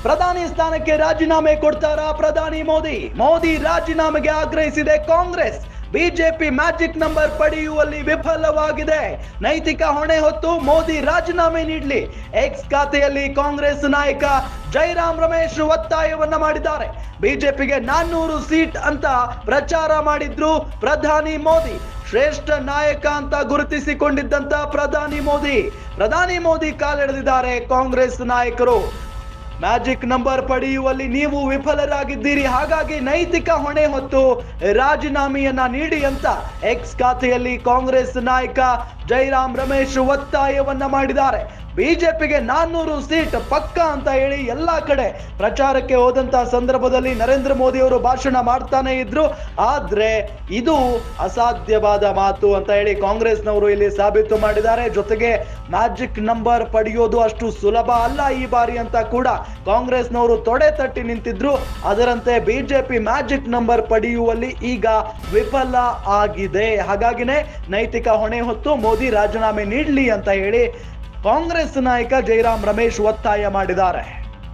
ಪ್ರಧಾನಿ ಸ್ಥಾನಕ್ಕೆ ರಾಜೀನಾಮೆ ಕೊಡ್ತಾರಾ ಪ್ರಧಾನಿ ಮೋದಿ ರಾಜೀನಾಮೆಗೆ ಆಗ್ರಹಿಸಿದೆ ಕಾಂಗ್ರೆಸ್. ಬಿಜೆಪಿ ಮ್ಯಾಜಿಕ್ ನಂಬರ್ ಪಡೆಯುವಲ್ಲಿ ವಿಫಲವಾಗಿದೆ. ನೈತಿಕ ಹೊಣೆ ಹೊತ್ತು ಮೋದಿ ರಾಜೀನಾಮೆ ನೀಡಲಿ. ಎಕ್ಸ್ ಖಾತೆಯಲ್ಲಿ ಕಾಂಗ್ರೆಸ್ ನಾಯಕ ಜೈರಾಮ್ ರಮೇಶ್ ಒತ್ತಾಯವನ್ನ ಮಾಡಿದ್ದಾರೆ. ಬಿಜೆಪಿಗೆ 400 ಸೀಟ್ ಅಂತ ಪ್ರಚಾರ ಮಾಡಿದ್ರು ಪ್ರಧಾನಿ ಮೋದಿ. ಶ್ರೇಷ್ಠ ನಾಯಕ ಅಂತ ಗುರುತಿಸಿಕೊಂಡಿದ್ದಂತ ಪ್ರಧಾನಿ ಮೋದಿ ಕಾಲೆಳೆದಿದ್ದಾರೆ ಕಾಂಗ್ರೆಸ್ ನಾಯಕರು. ಮ್ಯಾಜಿಕ್ ನಂಬರ್ ಪಡೆಯುವಲ್ಲಿ ನೀವು ವಿಫಲರಾಗಿದ್ದೀರಿ, ಹಾಗಾಗಿ ನೈತಿಕ ಹೊಣೆ ಹೊತ್ತು ರಾಜೀನಾಮೆಯನ್ನ ನೀಡಿ ಅಂತ ಎಕ್ಸ್ ಖಾತೆಯಲ್ಲಿ ಕಾಂಗ್ರೆಸ್ ನಾಯಕ ಜೈರಾಮ್ ರಮೇಶ್ ಒತ್ತಾಯವನ್ನ ಮಾಡಿದ್ದಾರೆ. ಬಿಜೆಪಿಗೆ 400 ಸೀಟ್ ಪಕ್ಕ ಅಂತ ಹೇಳಿ ಎಲ್ಲಾ ಕಡೆ ಪ್ರಚಾರಕ್ಕೆ ಹೋದಂತ ಸಂದರ್ಭದಲ್ಲಿ ನರೇಂದ್ರ ಮೋದಿ ಅವರು ಭಾಷಣ ಮಾಡ್ತಾನೆ ಇದ್ರು. ಆದ್ರೆ ಇದು ಅಸಾಧ್ಯವಾದ ಮಾತು ಅಂತ ಹೇಳಿ ಕಾಂಗ್ರೆಸ್ನವರು ಇಲ್ಲಿ ಸಾಬೀತು ಮಾಡಿದ್ದಾರೆ. ಜೊತೆಗೆ ಮ್ಯಾಜಿಕ್ ನಂಬರ್ ಪಡೆಯೋದು ಅಷ್ಟು ಸುಲಭ ಅಲ್ಲ ಈ ಬಾರಿ ಅಂತ ಕೂಡ ಕಾಂಗ್ರೆಸ್ನವರು ತೊಡೆ ತಟ್ಟಿ ನಿಂತಿದ್ರು. ಅದರಂತೆ ಬಿಜೆಪಿ ಮ್ಯಾಜಿಕ್ ನಂಬರ್ ಪಡೆಯುವಲ್ಲಿ ಈಗ ವಿಫಲ ಆಗಿದೆ. ಹಾಗಾಗಿನೇ ನೈತಿಕ ಹೊಣೆ ಹೊತ್ತು ಮೋದಿ ರಾಜೀನಾಮೆ ನೀಡಲಿ ಅಂತ ಹೇಳಿ ಕಾಂಗ್ರೆಸ್ ನಾಯಕ ಜೈರಾಮ್ ರಮೇಶ್ ಒತ್ತಾಯ ಮಾಡಿದ್ದಾರೆ.